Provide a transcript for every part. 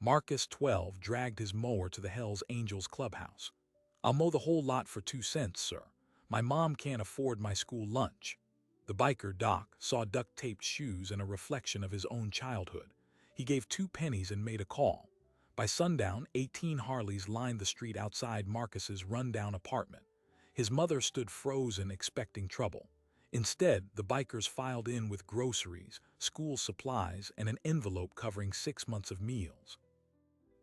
Marcus, 12, dragged his mower to the Hells Angels clubhouse. "I'll mow the whole lot for 2 cents, sir. My mom can't afford my school lunch." The biker, Doc, saw duct-taped shoes and a reflection of his own childhood. He gave 2 pennies and made a call. By sundown, 18 Harleys lined the street outside Marcus's rundown apartment. His mother stood frozen, expecting trouble. Instead, the bikers filed in with groceries, school supplies, and an envelope covering 6 months of meals.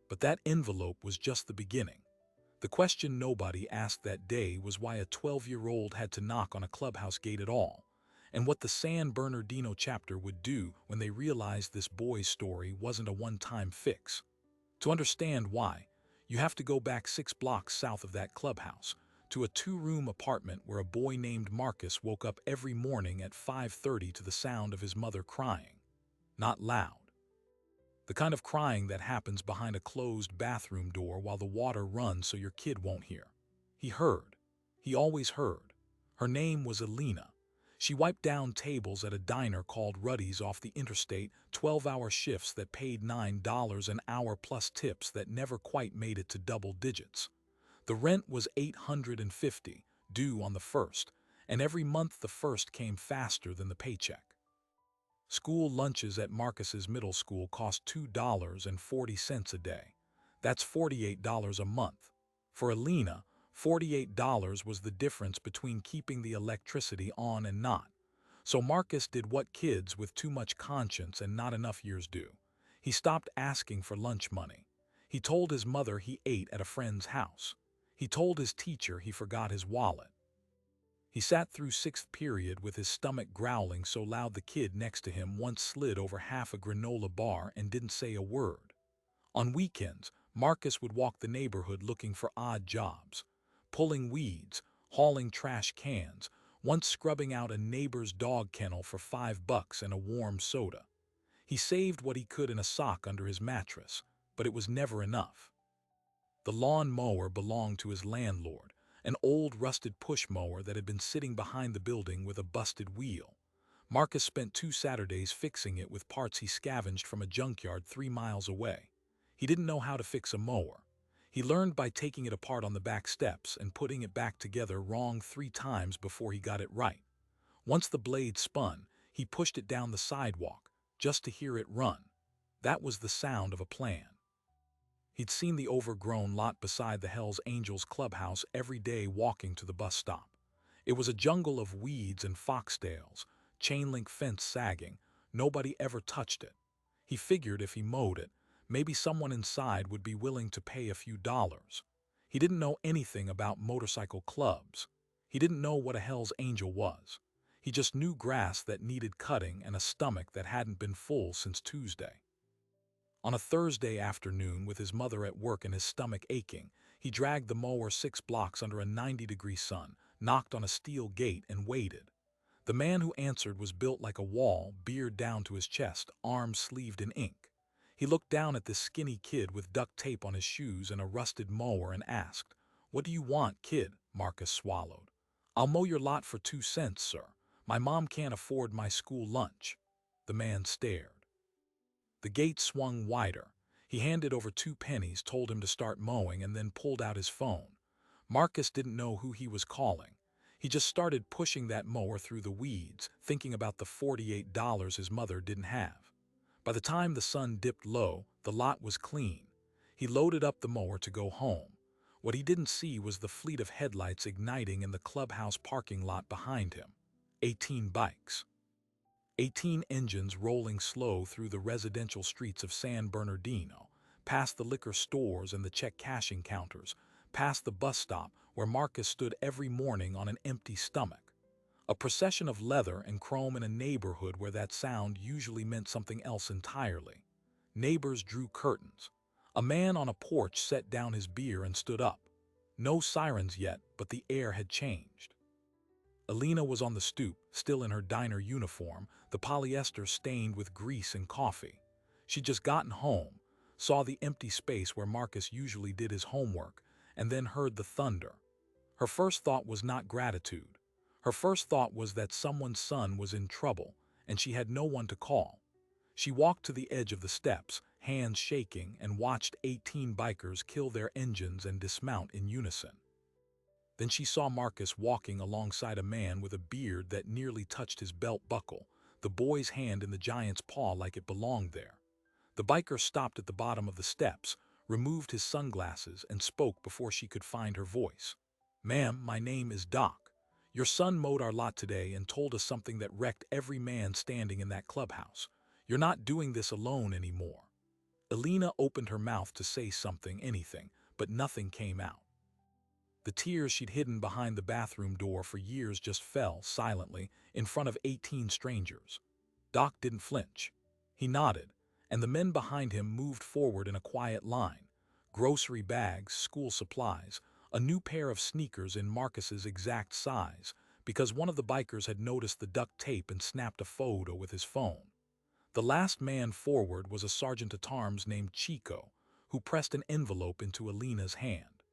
But that envelope was just the beginning. The question nobody asked that day was why a 12-year-old had to knock on a clubhouse gate at all, and what the San Bernardino chapter would do when they realized this boy's story wasn't a one-time fix. To understand why, you have to go back 6 blocks south of that clubhouse, to a 2-room apartment where a boy named Marcus woke up every morning at 5:30 to the sound of his mother crying. Not loud. The kind of crying that happens behind a closed bathroom door while the water runs so your kid won't hear. He heard. He always heard. Her name was Alina. She wiped down tables at a diner called Ruddy's off the interstate, 12-hour shifts that paid $9 an hour plus tips that never quite made it to double digits. The rent was $850, due on the 1st, and every month the 1st came faster than the paycheck. School lunches at Marcus's middle school cost $2.40 a day. That's $48 a month. For Alina, $48 was the difference between keeping the electricity on and not. So Marcus did what kids with too much conscience and not enough years do. He stopped asking for lunch money. He told his mother he ate at a friend's house. He told his teacher he forgot his wallet. He sat through 6th period with his stomach growling so loud the kid next to him once slid over half a granola bar and didn't say a word. On weekends, Marcus would walk the neighborhood looking for odd jobs, pulling weeds, hauling trash cans, once scrubbing out a neighbor's dog kennel for $5 and a warm soda. He saved what he could in a sock under his mattress, but it was never enough. The lawn mower belonged to his landlord, an old rusted push mower that had been sitting behind the building with a busted wheel. Marcus spent 2 Saturdays fixing it with parts he scavenged from a junkyard 3 miles away. He didn't know how to fix a mower. He learned by taking it apart on the back steps and putting it back together wrong 3 times before he got it right. Once the blade spun, he pushed it down the sidewalk, just to hear it run. That was the sound of a plan. He'd seen the overgrown lot beside the Hells Angels clubhouse every day walking to the bus stop. It was a jungle of weeds and foxtails, chain-link fence sagging. Nobody ever touched it. He figured if he mowed it, maybe someone inside would be willing to pay a few dollars. He didn't know anything about motorcycle clubs. He didn't know what a Hells Angel was. He just knew grass that needed cutting and a stomach that hadn't been full since Tuesday. On a Thursday afternoon, with his mother at work and his stomach aching, he dragged the mower 6 blocks under a 90-degree sun, knocked on a steel gate, and waited. The man who answered was built like a wall, beard down to his chest, arms sleeved in ink. He looked down at this skinny kid with duct tape on his shoes and a rusted mower and asked, "What do you want, kid?" Marcus swallowed. "I'll mow your lot for 2 cents, sir. My mom can't afford my school lunch." The man stared. The gate swung wider. He handed over 2 pennies, told him to start mowing, and then pulled out his phone. Marcus didn't know who he was calling. He just started pushing that mower through the weeds, thinking about the $48 his mother didn't have. By the time the sun dipped low, the lot was clean. He loaded up the mower to go home. What he didn't see was the fleet of headlights igniting in the clubhouse parking lot behind him. 18 bikes. 18 engines rolling slow through the residential streets of San Bernardino, past the liquor stores and the check cashing counters, past the bus stop where Marcus stood every morning on an empty stomach. A procession of leather and chrome in a neighborhood where that sound usually meant something else entirely. Neighbors drew curtains. A man on a porch set down his beer and stood up. No sirens yet, but the air had changed. Alina was on the stoop, still in her diner uniform, the polyester stained with grease and coffee. She'd just gotten home, saw the empty space where Marcus usually did his homework, and then heard the thunder. Her first thought was not gratitude. Her first thought was that someone's son was in trouble, and she had no one to call. She walked to the edge of the steps, hands shaking, and watched 18 bikers kill their engines and dismount in unison. Then she saw Marcus walking alongside a man with a beard that nearly touched his belt buckle, the boy's hand in the giant's paw like it belonged there. The biker stopped at the bottom of the steps, removed his sunglasses, and spoke before she could find her voice. "Ma'am, my name is Doc. Your son mowed our lot today and told us something that wrecked every man standing in that clubhouse. You're not doing this alone anymore." Elena opened her mouth to say something, anything, but nothing came out. The tears she'd hidden behind the bathroom door for years just fell silently in front of 18 strangers. Doc didn't flinch. He nodded, and the men behind him moved forward in a quiet line. Grocery bags, school supplies, a new pair of sneakers in Marcus's exact size, because one of the bikers had noticed the duct tape and snapped a photo with his phone. The last man forward was a sergeant-at-arms named Chico, who pressed an envelope into Elena's hand.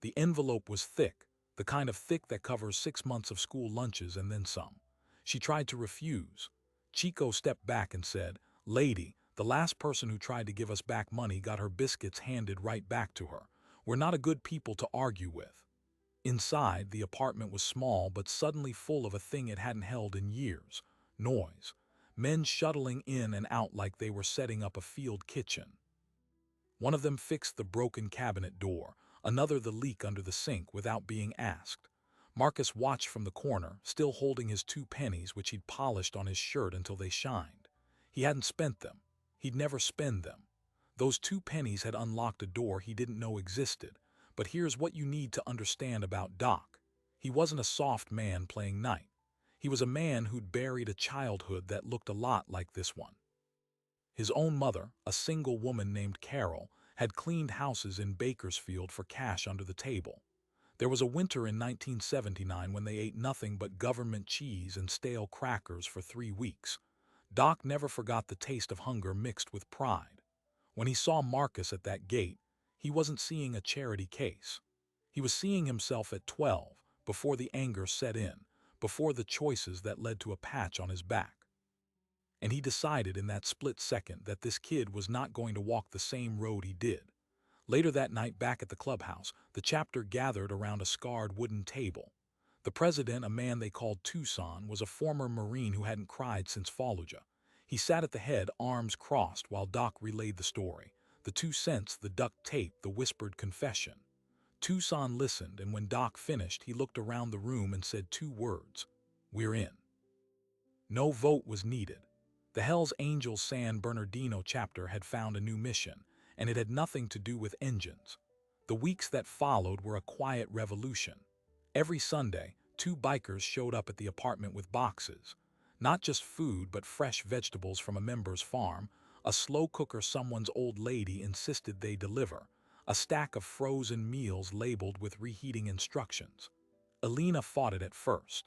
The envelope was thick, the kind of thick that covers 6 months of school lunches and then some. She tried to refuse. Chico stepped back and said, "Lady, the last person who tried to give us back money got her biscuits handed right back to her. We're not a good people to argue with." Inside, the apartment was small but suddenly full of a thing it hadn't held in years: noise. Men shuttling in and out like they were setting up a field kitchen. One of them fixed the broken cabinet door, another the leak under the sink without being asked. Marcus watched from the corner, still holding his 2 pennies which he'd polished on his shirt until they shined. He hadn't spent them. He'd never spend them. Those 2 pennies had unlocked a door he didn't know existed. But here's what you need to understand about Doc. He wasn't a soft man playing night. He was a man who'd buried a childhood that looked a lot like this one. His own mother, a single woman named Carol, had cleaned houses in Bakersfield for cash under the table. There was a winter in 1979 when they ate nothing but government cheese and stale crackers for 3 weeks. Doc never forgot the taste of hunger mixed with pride. When he saw Marcus at that gate, he wasn't seeing a charity case. He was seeing himself at 12, before the anger set in, before the choices that led to a patch on his back. And he decided in that split second that this kid was not going to walk the same road he did. Later that night, back at the clubhouse, the chapter gathered around a scarred wooden table. The president, a man they called Tucson, was a former Marine who hadn't cried since Fallujah. He sat at the head, arms crossed, while Doc relayed the story. The 2 cents, the duct tape, the whispered confession. Tucson listened, and when Doc finished, he looked around the room and said 2 words: "We're in." No vote was needed. The Hells Angels San Bernardino chapter had found a new mission, and it had nothing to do with engines. The weeks that followed were a quiet revolution. Every Sunday, 2 bikers showed up at the apartment with boxes. Not just food, but fresh vegetables from a member's farm, a slow cooker someone's old lady insisted they deliver, a stack of frozen meals labeled with reheating instructions. Elena fought it at first.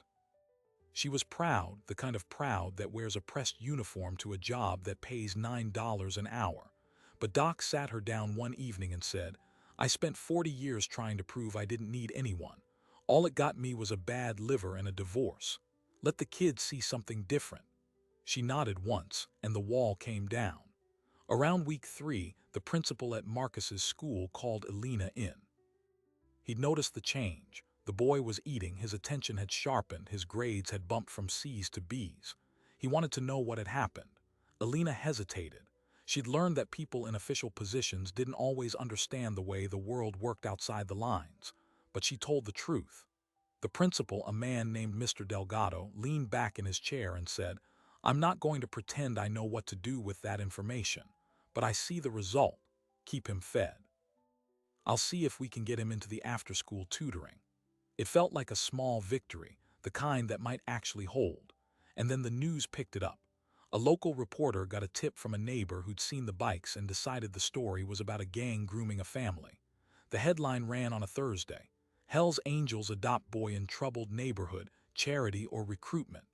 She was proud, the kind of proud that wears a pressed uniform to a job that pays $9 an hour. But Doc sat her down one evening and said, "I spent 40 years trying to prove I didn't need anyone. All it got me was a bad liver and a divorce. Let the kids see something different." She nodded once, and the wall came down. Around week 3, the principal at Marcus's school called Elena in. He'd noticed the change. The boy was eating, his attention had sharpened, his grades had bumped from C's to B's. He wanted to know what had happened. Elena hesitated. She'd learned that people in official positions didn't always understand the way the world worked outside the lines. But she told the truth. The principal, a man named Mr. Delgado, leaned back in his chair and said, "I'm not going to pretend I know what to do with that information, but I see the result. Keep him fed. I'll see if we can get him into the after-school tutoring." It felt like a small victory, the kind that might actually hold. And then the news picked it up. A local reporter got a tip from a neighbor who'd seen the bikes and decided the story was about a gang grooming a family. The headline ran on a Thursday: "Hell's Angels adopt boy in troubled neighborhood, charity or recruitment."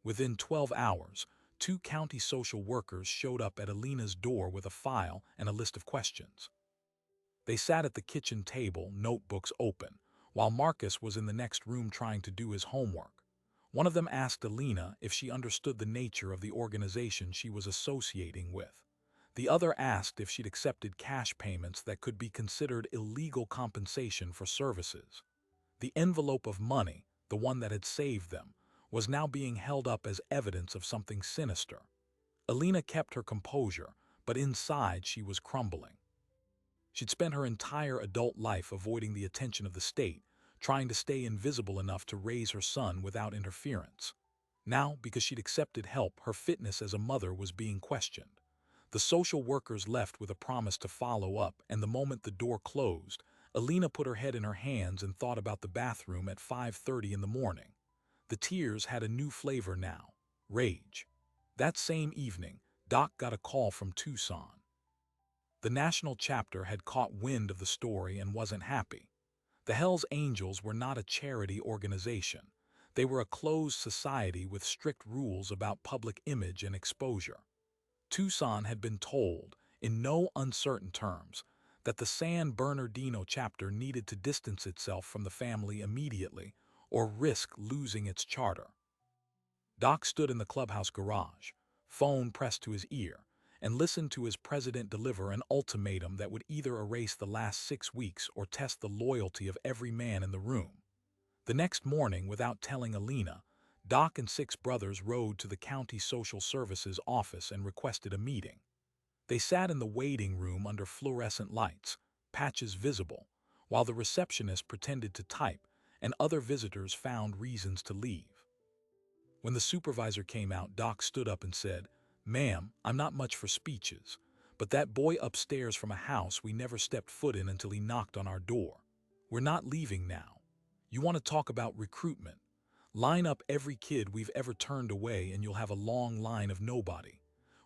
Within 12 hours, 2 county social workers showed up at Elena's door with a file and a list of questions. They sat at the kitchen table, notebooks open, while Marcus was in the next room trying to do his homework. One of them asked Elena if she understood the nature of the organization she was associating with. The other asked if she'd accepted cash payments that could be considered illegal compensation for services. The envelope of money, the one that had saved them, was now being held up as evidence of something sinister. Alina kept her composure, but inside she was crumbling. She'd spent her entire adult life avoiding the attention of the state, trying to stay invisible enough to raise her son without interference. Now, because she'd accepted help, her fitness as a mother was being questioned. The social workers left with a promise to follow up, and the moment the door closed, Alina put her head in her hands and thought about the bathroom at 5:30 in the morning. The tears had a new flavor now: rage. That same evening, Doc got a call from Tucson. The national chapter had caught wind of the story and wasn't happy. The Hells Angels were not a charity organization. They were a closed society with strict rules about public image and exposure. Tucson had been told, in no uncertain terms, that the San Bernardino chapter needed to distance itself from the family immediately or risk losing its charter. Doc stood in the clubhouse garage, phone pressed to his ear, and listened to his president deliver an ultimatum that would either erase the last 6 weeks or test the loyalty of every man in the room. The next morning, without telling Alina, Doc and 6 brothers rode to the county social services office and requested a meeting. They sat in the waiting room under fluorescent lights, patches visible, while the receptionist pretended to type and other visitors found reasons to leave. When the supervisor came out, Doc stood up and said, "Ma'am, I'm not much for speeches, but that boy upstairs from a house we never stepped foot in until he knocked on our door. We're not leaving now. You want to talk about recruitment? Line up every kid we've ever turned away and you'll have a long line of nobody.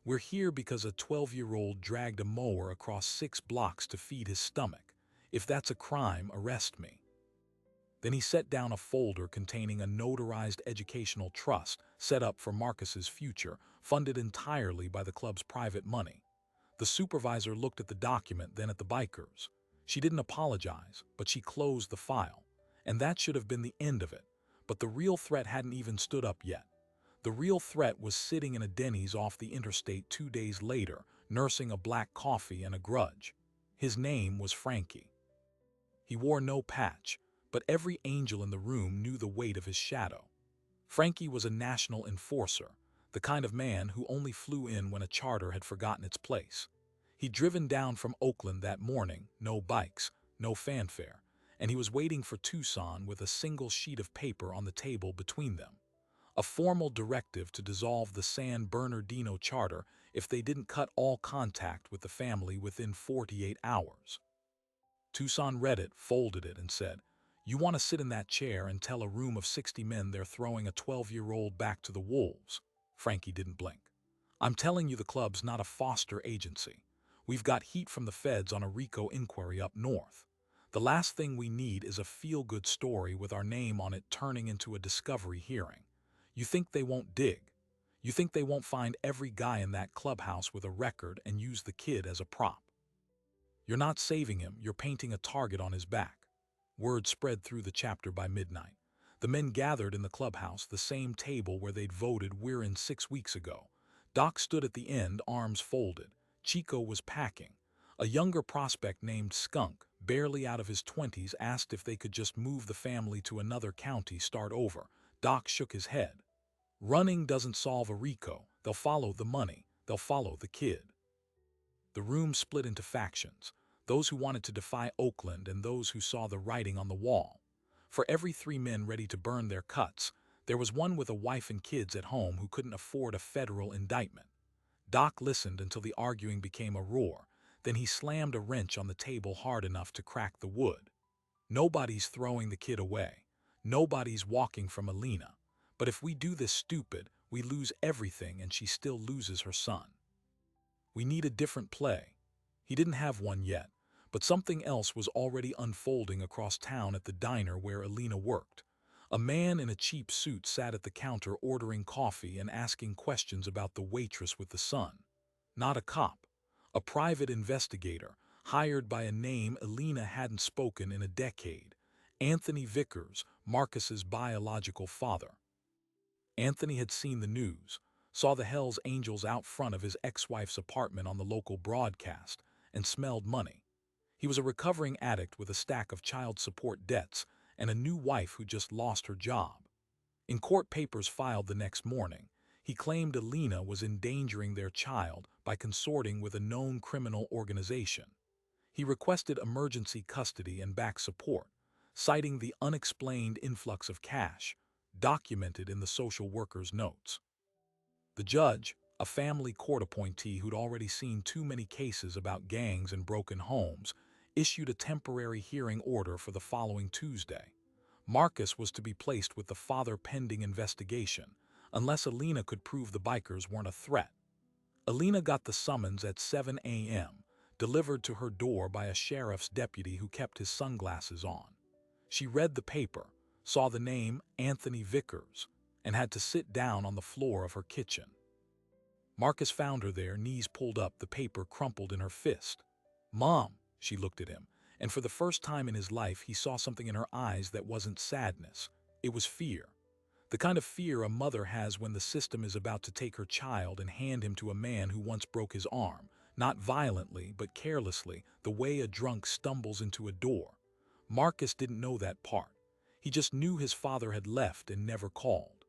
We're here because a 12-year-old dragged a mower across 6 blocks to feed his stomach. If that's a crime, arrest me." Then he set down a folder containing a notarized educational trust set up for Marcus's future, funded entirely by the club's private money. The supervisor looked at the document, then at the bikers. She didn't apologize, but she closed the file. And that should have been the end of it. But the real threat hadn't even stood up yet. The real threat was sitting in a Denny's off the interstate 2 days later, nursing a black coffee and a grudge. His name was Frankie. He wore no patch, but every angel in the room knew the weight of his shadow. Frankie was a national enforcer, the kind of man who only flew in when a charter had forgotten its place. He'd driven down from Oakland that morning, no bikes, no fanfare, and he was waiting for Tucson with a single sheet of paper on the table between them. A formal directive to dissolve the San Bernardino charter if they didn't cut all contact with the family within 48 hours. Tucson read it, folded it, and said, "You want to sit in that chair and tell a room of 60 men they're throwing a 12-year-old back to the wolves?" Frankie didn't blink. "I'm telling you, the club's not a foster agency. We've got heat from the feds on a RICO inquiry up north. The last thing we need is a feel-good story with our name on it turning into a discovery hearing. You think they won't dig? You think they won't find every guy in that clubhouse with a record and use the kid as a prop? You're not saving him, you're painting a target on his back." Word spread through the chapter by midnight. The men gathered in the clubhouse, the same table where they'd voted "we're in" 6 weeks ago. Doc stood at the end, arms folded. Chico was packing. A younger prospect named Skunk, barely out of his 20s, asked if they could just move the family to another county, start over. Doc shook his head. "Running doesn't solve a RICO. They'll follow the money. They'll follow the kid." The room split into factions, those who wanted to defy Oakland and those who saw the writing on the wall. For every 3 men ready to burn their cuts, there was one with a wife and kids at home who couldn't afford a federal indictment. Doc listened until the arguing became a roar, then he slammed a wrench on the table hard enough to crack the wood. "Nobody's throwing the kid away. Nobody's walking from Alina. But if we do this stupid, we lose everything and she still loses her son. We need a different play." He didn't have one yet, but something else was already unfolding across town at the diner where Alina worked. A man in a cheap suit sat at the counter ordering coffee and asking questions about the waitress with the son. Not a cop, a private investigator, hired by a name Alina hadn't spoken in a decade. Anthony Vickers, Marcus's biological father. Anthony had seen the news. saw the Hells Angels out front of his ex-wife's apartment on the local broadcast, and smelled money. He was a recovering addict with a stack of child support debts and a new wife who just lost her job. In court papers filed the next morning, he claimed Alina was endangering their child by consorting with a known criminal organization. He requested emergency custody and back support, citing the unexplained influx of cash, documented in the social worker's notes. The judge, a family court appointee who'd already seen too many cases about gangs and broken homes, issued a temporary hearing order for the following Tuesday. Marcus was to be placed with the father pending investigation, unless Alina could prove the bikers weren't a threat. Alina got the summons at 7 a.m., delivered to her door by a sheriff's deputy who kept his sunglasses on. She read the paper, saw the name Anthony Vickers, and had to sit down on the floor of her kitchen. Marcus found her there, knees pulled up, the paper crumpled in her fist. "Mom," she looked at him, and for the first time in his life he saw something in her eyes that wasn't sadness. It was fear. The kind of fear a mother has when the system is about to take her child and hand him to a man who once broke his arm, not violently but carelessly, the way a drunk stumbles into a door. Marcus didn't know that part. He just knew his father had left and never called.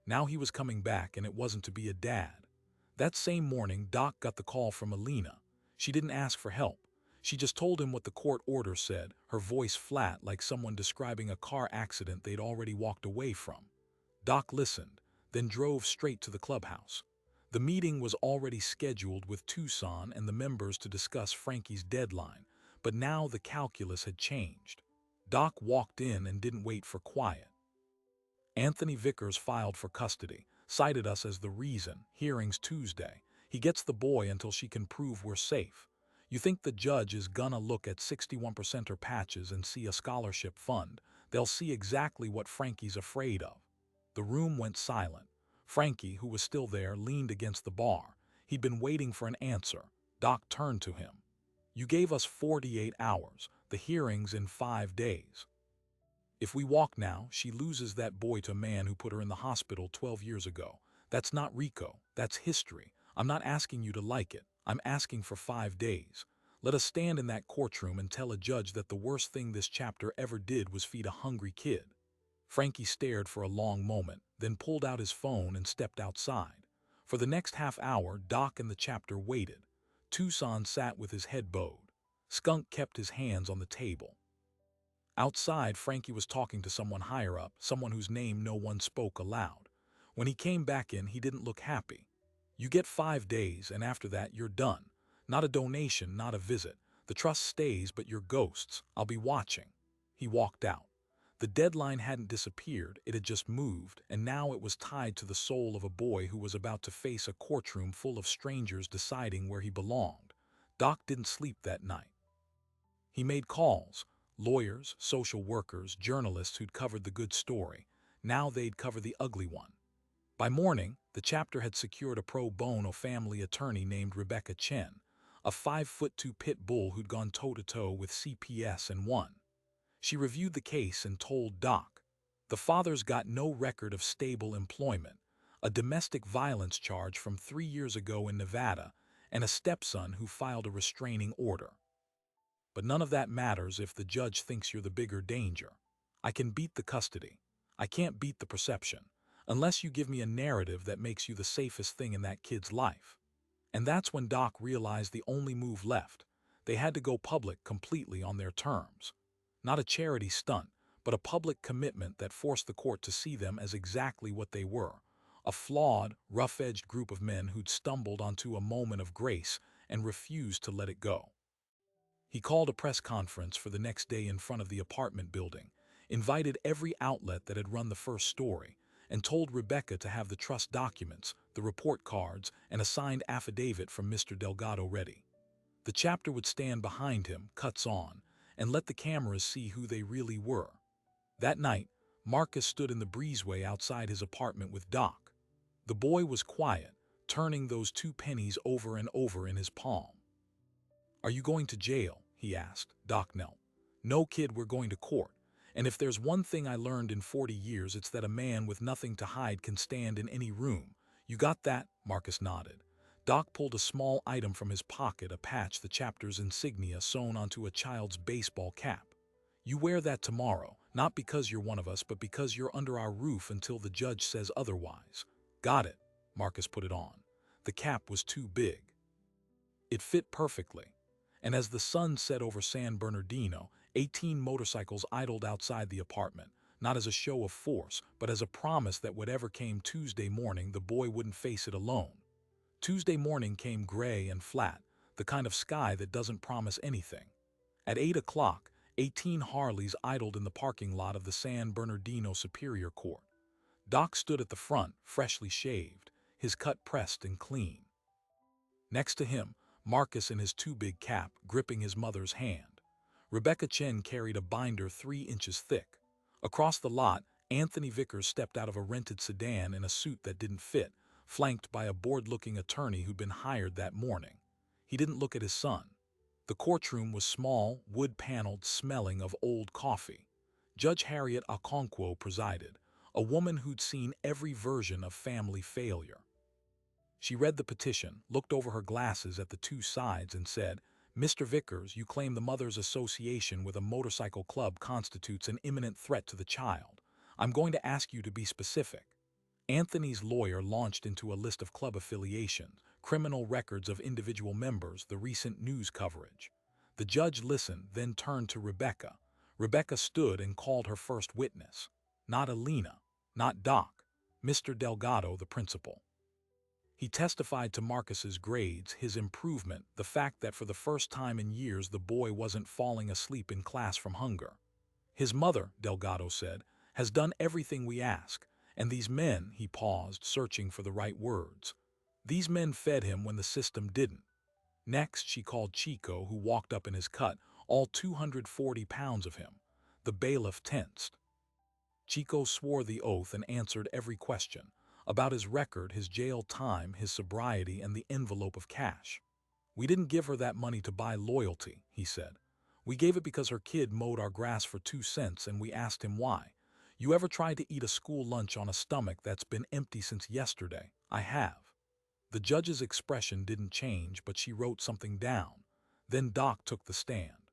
Now he was coming back, and it wasn't to be a dad. That same morning, Doc got the call from Alina. She didn't ask for help. She just told him what the court order said, her voice flat like someone describing a car accident they'd already walked away from. Doc listened, then drove straight to the clubhouse. The meeting was already scheduled with Tucson and the members to discuss Frankie's deadline, but now the calculus had changed. Doc walked in and didn't wait for quiet. "Anthony Vickers filed for custody, cited us as the reason, hearings Tuesday. He gets the boy until she can prove we're safe. You think the judge is gonna look at 61%er patches and see a scholarship fund? They'll see exactly what Frankie's afraid of." The room went silent. Frankie, who was still there, leaned against the bar. He'd been waiting for an answer. Doc turned to him. "You gave us 48 hours, the hearing's in 5 days. If we walk now, she loses that boy to a man who put her in the hospital 12 years ago. That's not RICO, that's history. I'm not asking you to like it. I'm asking for 5 days. Let us stand in that courtroom and tell a judge that the worst thing this chapter ever did was feed a hungry kid." Frankie stared for a long moment, then pulled out his phone and stepped outside. For the next half hour, Doc and the chapter waited. Tucson sat with his head bowed. Skunk kept his hands on the table. Outside, Frankie was talking to someone higher up, someone whose name no one spoke aloud. When he came back in, he didn't look happy. "You get 5 days, and after that, you're done. Not a donation, not a visit. The trust stays, but you're ghosts. I'll be watching." He walked out. The deadline hadn't disappeared, it had just moved, and now it was tied to the soul of a boy who was about to face a courtroom full of strangers deciding where he belonged. Doc didn't sleep that night. He made calls. Lawyers, social workers, journalists who'd covered the good story. Now they'd cover the ugly one. By morning, the chapter had secured a pro bono family attorney named Rebecca Chen, a 5'2" pit bull who'd gone toe-to-toe with CPS and won. She reviewed the case and told Doc, "The father's got no record of stable employment, a domestic violence charge from 3 years ago in Nevada, and a stepson who filed a restraining order. But none of that matters if the judge thinks you're the bigger danger. I can beat the custody. I can't beat the perception, unless you give me a narrative that makes you the safest thing in that kid's life." And that's when Doc realized the only move left. They had to go public completely on their terms. Not a charity stunt, but a public commitment that forced the court to see them as exactly what they were, a flawed, rough-edged group of men who'd stumbled onto a moment of grace and refused to let it go. He called a press conference for the next day in front of the apartment building, invited every outlet that had run the first story, and told Rebecca to have the trust documents, the report cards, and a signed affidavit from Mr. Delgado ready. The chapter would stand behind him, cuts on, and let the cameras see who they really were. That night, Marcus stood in the breezeway outside his apartment with Doc. The boy was quiet, turning those 2 pennies over and over in his palm. "Are you going to jail?" he asked. Doc knelt. "No, kid, we're going to court. And if there's one thing I learned in 40 years, it's that a man with nothing to hide can stand in any room. You got that? Marcus nodded. Doc pulled a small item from his pocket, a patch, the chapter's insignia sewn onto a child's baseball cap. You wear that tomorrow, not because you're one of us, but because you're under our roof until the judge says otherwise. Got it. Marcus put it on. The cap was too big. It fit perfectly. And as the sun set over San Bernardino, 18 motorcycles idled outside the apartment, not as a show of force, but as a promise that whatever came Tuesday morning, the boy wouldn't face it alone. Tuesday morning came gray and flat, the kind of sky that doesn't promise anything. At 8 o'clock, 18 Harleys idled in the parking lot of the San Bernardino Superior Court. Doc stood at the front, freshly shaved, his cut pressed and clean. Next to him, Marcus in his too big cap, gripping his mother's hand. Rebecca Chen carried a binder 3 inches thick. Across the lot, Anthony Vickers stepped out of a rented sedan in a suit that didn't fit, flanked by a bored-looking attorney who'd been hired that morning. He didn't look at his son. The courtroom was small, wood-paneled, smelling of old coffee. Judge Harriet Okonkwo presided, a woman who'd seen every version of family failure. She read the petition, looked over her glasses at the two sides, and said, "Mr. Vickers, you claim the mother's association with a motorcycle club constitutes an imminent threat to the child. I'm going to ask you to be specific." Anthony's lawyer launched into a list of club affiliations, criminal records of individual members, the recent news coverage. The judge listened, then turned to Rebecca. Rebecca stood and called her first witness. Not Alina, not Doc, Mr. Delgado, the principal. He testified to Marcus's grades, his improvement, the fact that for the first time in years the boy wasn't falling asleep in class from hunger. His mother, Delgado said, has done everything we ask, and these men, he paused, searching for the right words. These men fed him when the system didn't. Next, she called Chico, who walked up in his cut, all 240 pounds of him. The bailiff tensed. Chico swore the oath and answered every question. About his record, his jail time, his sobriety, and the envelope of cash. "We didn't give her that money to buy loyalty," he said. "We gave it because her kid mowed our grass for 2 cents, and we asked him why. You ever tried to eat a school lunch on a stomach that's been empty since yesterday? I have." The judge's expression didn't change, but she wrote something down. Then Doc took the stand.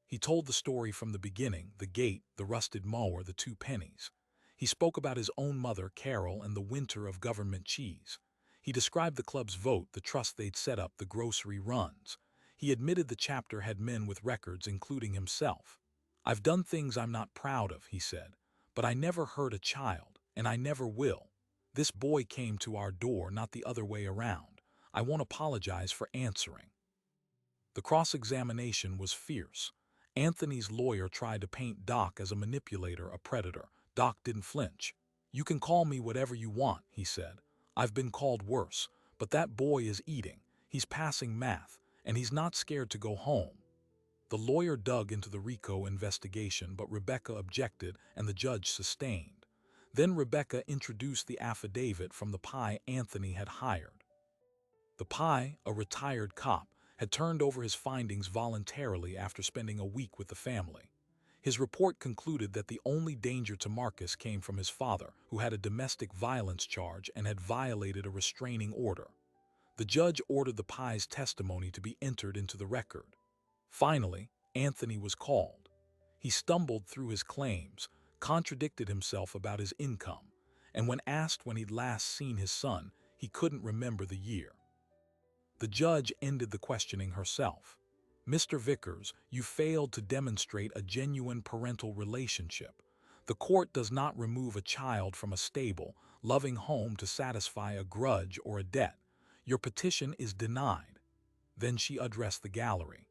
He told the story from the beginning, the gate, the rusted mower, the 2 pennies. He spoke about his own mother, Carol, and the winter of government cheese. He described the club's vote, the trust they'd set up, the grocery runs. He admitted the chapter had men with records, including himself. "I've done things I'm not proud of," he said, "but I never hurt a child, and I never will. This boy came to our door, not the other way around. I won't apologize for answering." The cross-examination was fierce. Anthony's lawyer tried to paint Doc as a manipulator, a predator. Doc didn't flinch. "You can call me whatever you want," he said. "I've been called worse, but that boy is eating. He's passing math, and he's not scared to go home." The lawyer dug into the RICO investigation, but Rebecca objected, and the judge sustained. Then Rebecca introduced the affidavit from the PI Anthony had hired. The PI, a retired cop, had turned over his findings voluntarily after spending a week with the family. His report concluded that the only danger to Marcus came from his father, who had a domestic violence charge and had violated a restraining order. The judge ordered the PI's testimony to be entered into the record. Finally, Anthony was called. He stumbled through his claims, contradicted himself about his income, and when asked when he'd last seen his son, he couldn't remember the year. The judge ended the questioning herself. "Mr. Vickers, you failed to demonstrate a genuine parental relationship. The court does not remove a child from a stable, loving home to satisfy a grudge or a debt. Your petition is denied." Then she addressed the gallery.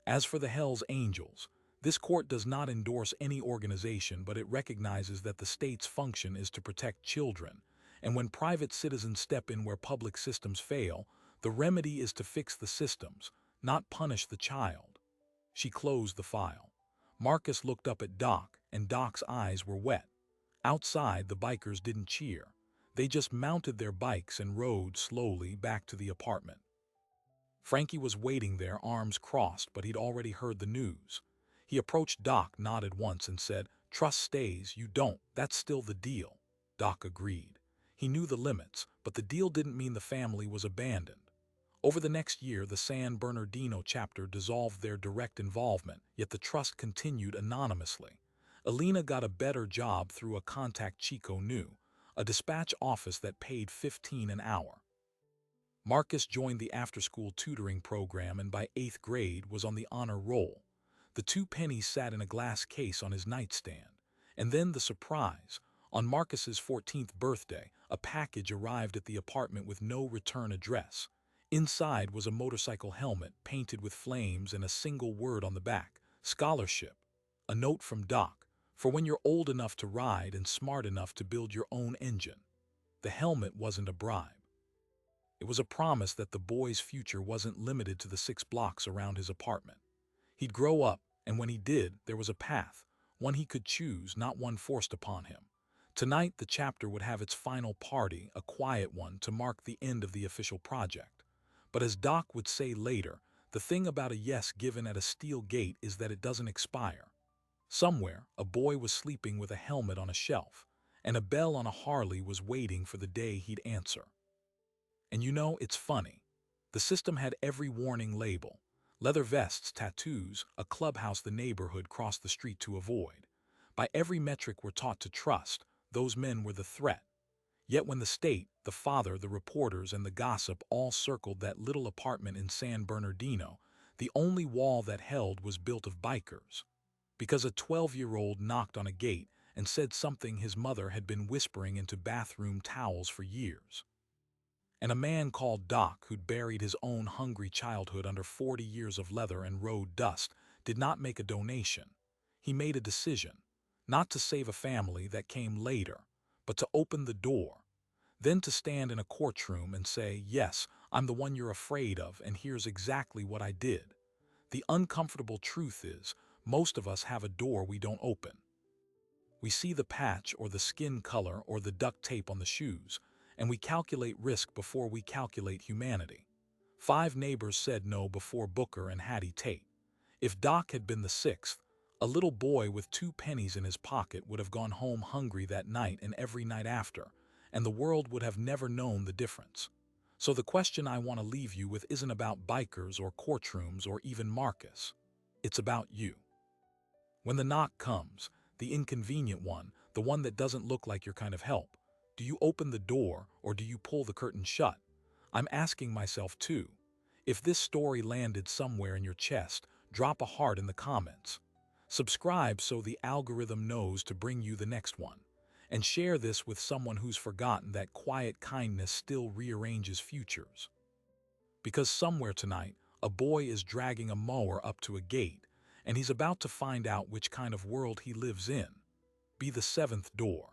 "As for the Hells Angels, this court does not endorse any organization, but it recognizes that the state's function is to protect children, and when private citizens step in where public systems fail, the remedy is to fix the systems, not punish the child." She closed the file. Marcus looked up at Doc, and Doc's eyes were wet. Outside, the bikers didn't cheer. They just mounted their bikes and rode slowly back to the apartment. Frankie was waiting there, arms crossed, but he'd already heard the news. He approached Doc, nodded once, and said, "Trust stays, you don't. That's still the deal." Doc agreed. He knew the limits, but the deal didn't mean the family was abandoned. Over the next year, the San Bernardino chapter dissolved their direct involvement, yet the trust continued anonymously. Alina got a better job through a contact Chico knew, a dispatch office that paid 15 an hour. Marcus joined the after-school tutoring program and by 8th grade was on the honor roll. The 2 pennies sat in a glass case on his nightstand. And then the surprise. On Marcus's 14th birthday, a package arrived at the apartment with no return address. Inside was a motorcycle helmet painted with flames and a single word on the back, scholarship. A note from Doc, for when you're old enough to ride and smart enough to build your own engine. The helmet wasn't a bribe. It was a promise that the boy's future wasn't limited to the 6 blocks around his apartment. He'd grow up, and when he did, there was a path, one he could choose, not one forced upon him. Tonight, the chapter would have its final party, a quiet one, to mark the end of the official project. But as Doc would say later, the thing about a yes given at a steel gate is that it doesn't expire. Somewhere, a boy was sleeping with a helmet on a shelf, and a bell on a Harley was waiting for the day he'd answer. And you know, it's funny. The system had every warning label. Leather vests, tattoos, a clubhouse the neighborhood crossed the street to avoid. By every metric we're taught to trust, those men were the threat. Yet when the state, the father, the reporters, and the gossip all circled that little apartment in San Bernardino, the only wall that held was built of bikers. Because a 12-year-old knocked on a gate and said something his mother had been whispering into bathroom towels for years. And a man called Doc, who'd buried his own hungry childhood under 40 years of leather and road dust, did not make a donation. He made a decision, not to save a family that came later, but to open the door, then to stand in a courtroom and say, yes, I'm the one you're afraid of, and here's exactly what I did. The uncomfortable truth is, most of us have a door we don't open. We see the patch or the skin color or the duct tape on the shoes, and we calculate risk before we calculate humanity. 5 neighbors said no before Booker and Hattie Tate. If Doc had been the 6th, a little boy with 2 pennies in his pocket would have gone home hungry that night and every night after, and the world would have never known the difference. So the question I want to leave you with isn't about bikers or courtrooms or even Marcus. It's about you. When the knock comes, the inconvenient one, the one that doesn't look like your kind of help, do you open the door or do you pull the curtain shut? I'm asking myself too. If this story landed somewhere in your chest, drop a heart in the comments. Subscribe so the algorithm knows to bring you the next one. And share this with someone who's forgotten that quiet kindness still rearranges futures. Because somewhere tonight, a boy is dragging a mower up to a gate, and he's about to find out which kind of world he lives in. Be the 7th door.